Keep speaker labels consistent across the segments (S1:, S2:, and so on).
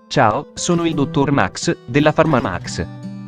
S1: Ciao, sono il dottor Max, della PharmaMax,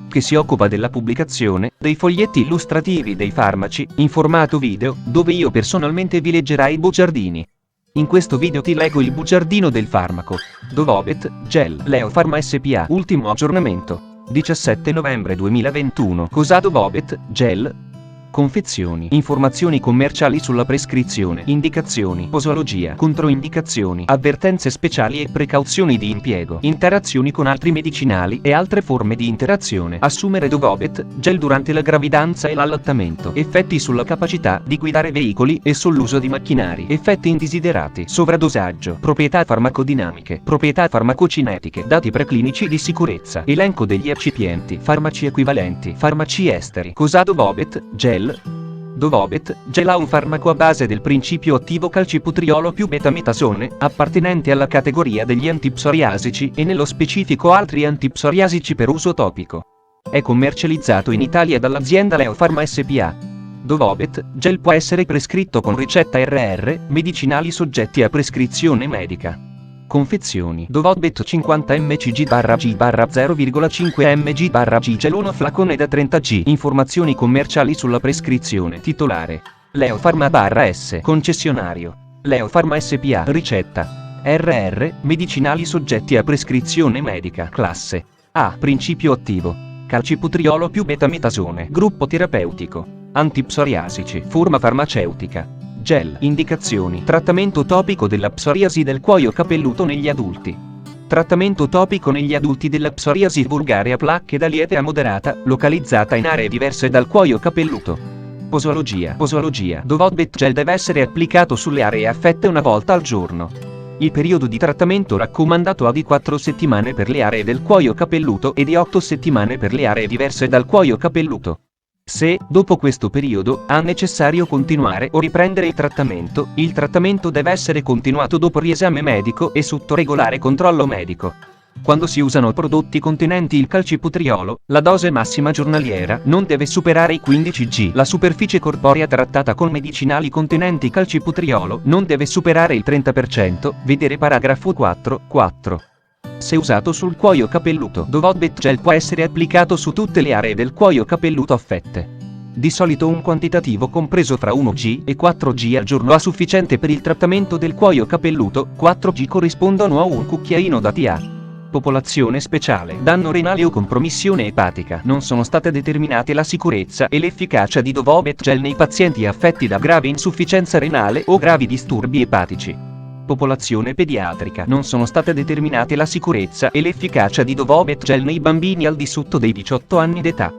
S1: che si occupa della pubblicazione dei foglietti illustrativi dei farmaci, in formato video, dove io personalmente vi leggerai i bugiardini. In questo video ti leggo il bugiardino del farmaco Dovobet Gel Leopharma SPA. Ultimo aggiornamento 17 novembre 2021. Cos'ha Dovobet Gel? Confezioni, informazioni commerciali sulla prescrizione, indicazioni, posologia, controindicazioni, avvertenze speciali e precauzioni di impiego, interazioni con altri medicinali e altre forme di interazione. Assumere Dovobet Gel durante la gravidanza e l'allattamento. Effetti sulla capacità di guidare veicoli e sull'uso di macchinari. Effetti indesiderati. Sovradosaggio. Proprietà farmacodinamiche. Proprietà farmacocinetiche. Dati preclinici di sicurezza. Elenco degli eccipienti. Farmaci equivalenti. Farmaci esteri. Cos'ha Dovobet Gel? Dovobet Gel ha un farmaco a base del principio attivo calciputriolo più betametasone, appartenente alla categoria degli antipsoriasici e nello specifico altri antipsoriasici per uso topico. È commercializzato in Italia dall'azienda Leopharma SPA. Dovobet Gel può essere prescritto con ricetta RR, medicinali soggetti a prescrizione medica. Confezioni. Dovobet 50 mcg/g/0,5 mg/g Gel 1 flacone da 30 g. Informazioni commerciali sulla prescrizione. Titolare: Leopharma/S. Concessionario: Leopharma SPA. Ricetta: RR, medicinali soggetti a prescrizione medica. Classe A. Principio attivo: calciputriolo più betametasone. Gruppo terapeutico: antipsoriasici. Forma farmaceutica: gel. Indicazioni: trattamento topico della psoriasi del cuoio capelluto negli adulti. Trattamento topico negli adulti della psoriasi vulgare a placche da lieve a moderata, localizzata in aree diverse dal cuoio capelluto. Posologia. Dovobet Gel deve essere applicato sulle aree affette una volta al giorno. Il periodo di trattamento raccomandato è di 4 settimane per le aree del cuoio capelluto e di 8 settimane per le aree diverse dal cuoio capelluto. Se, dopo questo periodo, è necessario continuare o riprendere il trattamento deve essere continuato dopo riesame medico e sotto regolare controllo medico. Quando si usano prodotti contenenti il calciputriolo, la dose massima giornaliera non deve superare i 15 g. La superficie corporea trattata con medicinali contenenti calciputriolo non deve superare il 30%, vedere paragrafo 4.4. Se usato sul cuoio capelluto, Dovobet Gel può essere applicato su tutte le aree del cuoio capelluto affette. Di solito un quantitativo compreso fra 1 g e 4 g al giorno è sufficiente per il trattamento del cuoio capelluto, 4 g corrispondono a un cucchiaino da TA. Popolazione speciale: danno renale o compromissione epatica. Non sono state determinate la sicurezza e l'efficacia di Dovobet Gel nei pazienti affetti da grave insufficienza renale o gravi disturbi epatici. Popolazione pediatrica: non sono state determinate la sicurezza e l'efficacia di Dovobet Gel nei bambini al di sotto dei 18 anni d'età.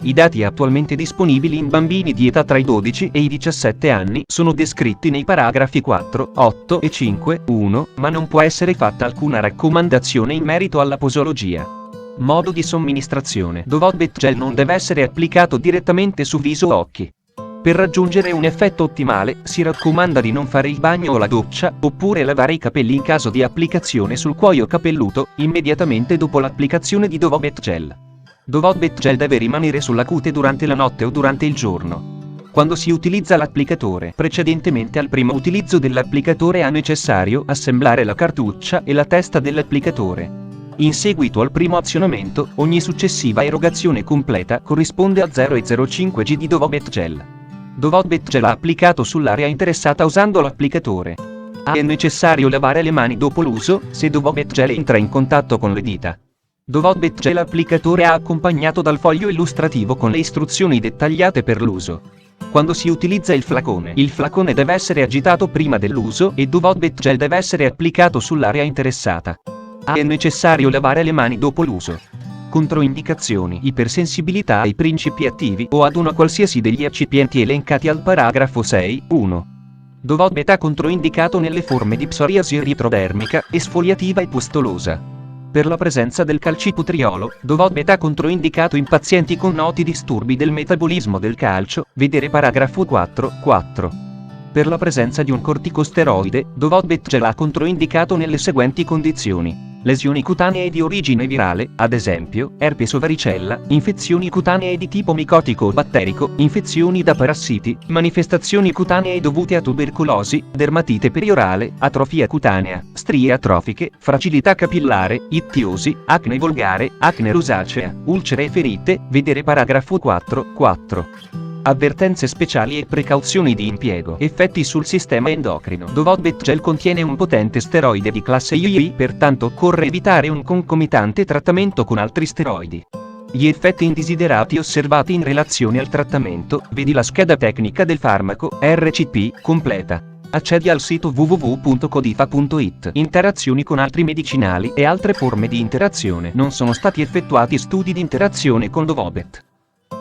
S1: I dati attualmente disponibili in bambini di età tra i 12 e i 17 anni sono descritti nei paragrafi 4, 8 e 5.1, ma non può essere fatta alcuna raccomandazione in merito alla posologia. Modo di somministrazione: Dovobet Gel non deve essere applicato direttamente su viso o occhi. Per raggiungere un effetto ottimale, si raccomanda di non fare il bagno o la doccia, oppure lavare i capelli in caso di applicazione sul cuoio capelluto, immediatamente dopo l'applicazione di Dovobet Gel. Dovobet Gel deve rimanere sulla cute durante la notte o durante il giorno. Quando si utilizza l'applicatore, precedentemente al primo utilizzo dell'applicatore è necessario assemblare la cartuccia e la testa dell'applicatore. In seguito al primo azionamento, ogni successiva erogazione completa corrisponde a 0,05 g di Dovobet Gel. Dovobet Gel applicato sull'area interessata usando l'applicatore. È necessario lavare le mani dopo l'uso, se Dovobet Gel entra in contatto con le dita. Dovobet Gel applicatore è accompagnato dal foglio illustrativo con le istruzioni dettagliate per l'uso. Quando si utilizza il flacone deve essere agitato prima dell'uso e Dovobet Gel deve essere applicato sull'area interessata. È necessario lavare le mani dopo l'uso. Controindicazioni: ipersensibilità ai principi attivi o ad una qualsiasi degli eccipienti elencati al paragrafo 6.1. Dovobet è controindicato nelle forme di psoriasi eritrodermica, esfoliativa e pustolosa. Per la presenza del calciputriolo, Dovobet è controindicato in pazienti con noti disturbi del metabolismo del calcio, vedere paragrafo 4.4. Per la presenza di un corticosteroide, Dovobet Gel è controindicato nelle seguenti condizioni: lesioni cutanee di origine virale, ad esempio, herpes o varicella, infezioni cutanee di tipo micotico o batterico, infezioni da parassiti, manifestazioni cutanee dovute a tubercolosi, dermatite periorale, atrofia cutanea, strie atrofiche, fragilità capillare, ittiosi, acne volgare, acne rosacea, ulcere e ferite, vedere paragrafo 4. Avvertenze speciali e precauzioni di impiego. Effetti sul sistema endocrino. Dovobet Gel contiene un potente steroide di classe III, pertanto occorre evitare un concomitante trattamento con altri steroidi. Gli effetti indesiderati osservati in relazione al trattamento, vedi la scheda tecnica del farmaco, RCP, completa. Accedi al sito www.codifa.it. Interazioni con altri medicinali e altre forme di interazione. Non sono stati effettuati studi di interazione con Dovobet.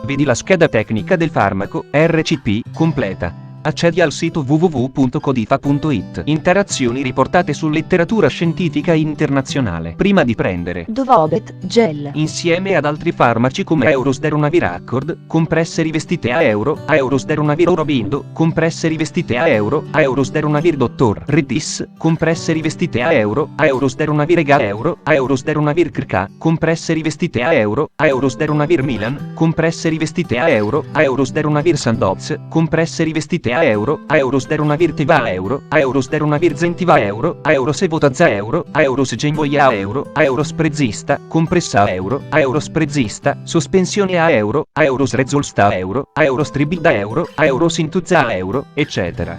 S1: Vedi la scheda tecnica del farmaco, RCP, completa. Accedi al sito www.codifa.it. Interazioni riportate su letteratura scientifica internazionale. Prima di prendere
S2: Dovobet Gel
S1: insieme ad altri farmaci come Eurosderonavir Accord, compresse rivestite a euro, Eurosderonavir Aurobindo, compresse rivestite a euro, Eurosderonavir Dr. Redis, compresse rivestite a euro, Eurosderonavir Ega euro, Eurosderonavir Krka, compresse rivestite a euro, Eurosderonavir Milan, compresse rivestite a euro, Eurosderonavir Sandoz, compresse rivestite a euro, Eurosderonavir Tiva a euro, Eurosderonavir Zentiva a euro, Eurosevotazza a euro, Eurosgenvoia a euro, Eurosprezista, compressa a euro, Eurosprezista, sospensione a euro, Eurosrezolsta a euro, Eurostribid a euro, Eurosintuzza a euro, eccetera.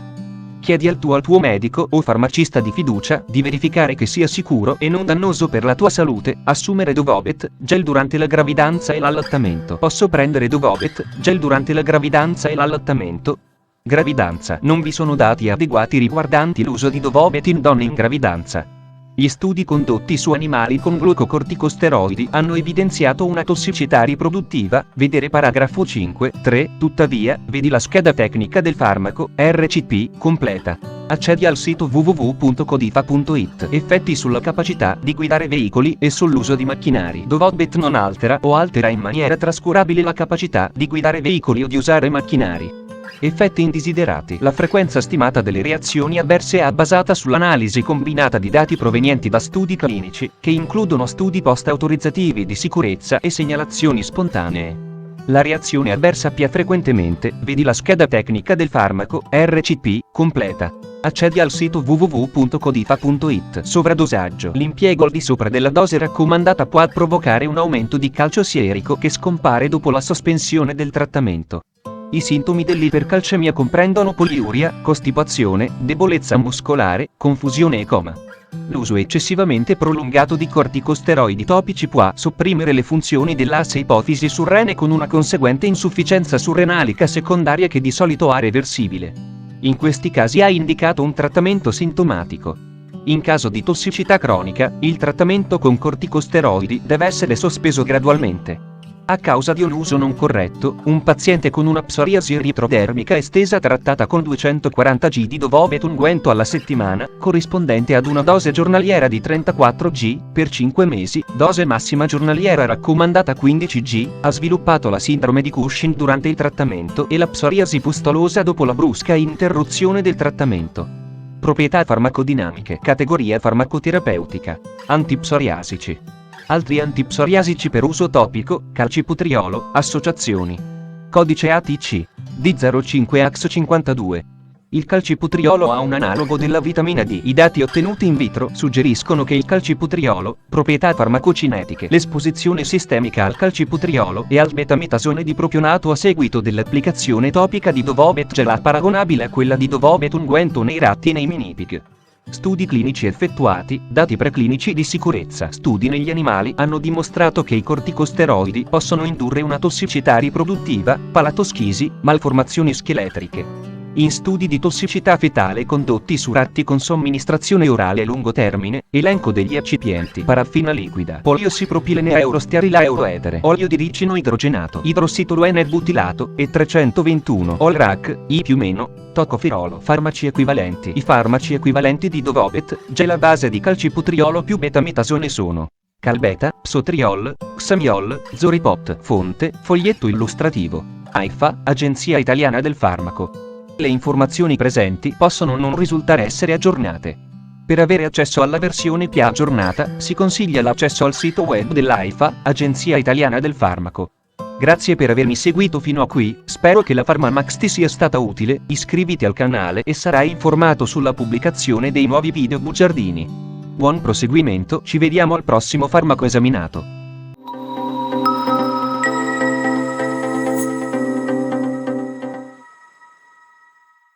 S1: Chiedi al tuo medico o farmacista di fiducia di verificare che sia sicuro e non dannoso per la tua salute assumere Dovobet Gel durante la gravidanza e l'allattamento. Posso prendere Dovobet Gel durante la gravidanza e l'allattamento? Gravidanza. Non vi sono dati adeguati riguardanti l'uso di Dovobet in donne in gravidanza. Gli studi condotti su animali con glucocorticosteroidi hanno evidenziato una tossicità riproduttiva, vedere paragrafo 5.3, tuttavia, vedi la scheda tecnica del farmaco, RCP, completa. Accedi al sito www.codifa.it. Effetti sulla capacità di guidare veicoli e sull'uso di macchinari. Dovobet non altera o altera in maniera trascurabile la capacità di guidare veicoli o di usare macchinari. Effetti indesiderati. La frequenza stimata delle reazioni avverse è basata sull'analisi combinata di dati provenienti da studi clinici, che includono studi post-autorizzativi di sicurezza e segnalazioni spontanee. La reazione avversa più frequentemente, vedi la scheda tecnica del farmaco, RCP, completa. Accedi al sito www.codifa.it. Sovradosaggio. L'impiego al di sopra della dose raccomandata può provocare un aumento di calcio sierico che scompare dopo la sospensione del trattamento. I sintomi dell'ipercalcemia comprendono poliuria, costipazione, debolezza muscolare, confusione e coma. L'uso eccessivamente prolungato di corticosteroidi topici può sopprimere le funzioni dell'asse ipofisi surrene con una conseguente insufficienza surrenalica secondaria che di solito è reversibile. In questi casi ha indicato un trattamento sintomatico. In caso di tossicità cronica, il trattamento con corticosteroidi deve essere sospeso gradualmente. A causa di un uso non corretto, un paziente con una psoriasi eritrodermica estesa trattata con 240 g di Dovobet unguento alla settimana, corrispondente ad una dose giornaliera di 34 g, per 5 mesi, dose massima giornaliera raccomandata 15 g, ha sviluppato la sindrome di Cushing durante il trattamento e la psoriasi pustulosa dopo la brusca interruzione del trattamento. Proprietà farmacodinamiche. Categoria farmacoterapeutica. Antipsoriasici. Altri antipsoriasici per uso topico, calciputriolo, associazioni. Codice ATC. D05AX52. Il calciputriolo ha un analogo della vitamina D. I dati ottenuti in vitro suggeriscono che il calciputriolo, proprietà farmacocinetiche, l'esposizione sistemica al calciputriolo e al betametasone dipropionato a seguito dell'applicazione topica di Dovobet Gel è paragonabile a quella di Dovobet unguento nei ratti e nei minipig. Studi clinici effettuati, dati preclinici di sicurezza. Studi negli animali hanno dimostrato che i corticosteroidi possono indurre una tossicità riproduttiva, palatoschisi, malformazioni scheletriche. In studi di tossicità fetale condotti su ratti con somministrazione orale a lungo termine, elenco degli eccipienti: paraffina liquida, poliosipropilene eurostearila euroetere, olio di ricino idrogenato, idrossitoluene butilato e 321 Olrac, I+, tocopherolo. Farmaci equivalenti. I farmaci equivalenti di Dovobet Gel a base di calciputriolo più betametasone sono Calbeta, Psotriol, Xamiol, Zoripot. Fonte, foglietto illustrativo. AIFA, Agenzia Italiana del Farmaco. Le informazioni presenti possono non risultare essere aggiornate. Per avere accesso alla versione più aggiornata, si consiglia l'accesso al sito web dell'AIFA, Agenzia Italiana del Farmaco. Grazie per avermi seguito fino a qui, spero che la PharmaMax ti sia stata utile, iscriviti al canale e sarai informato sulla pubblicazione dei nuovi video bugiardini. Buon proseguimento, ci vediamo al prossimo farmaco esaminato.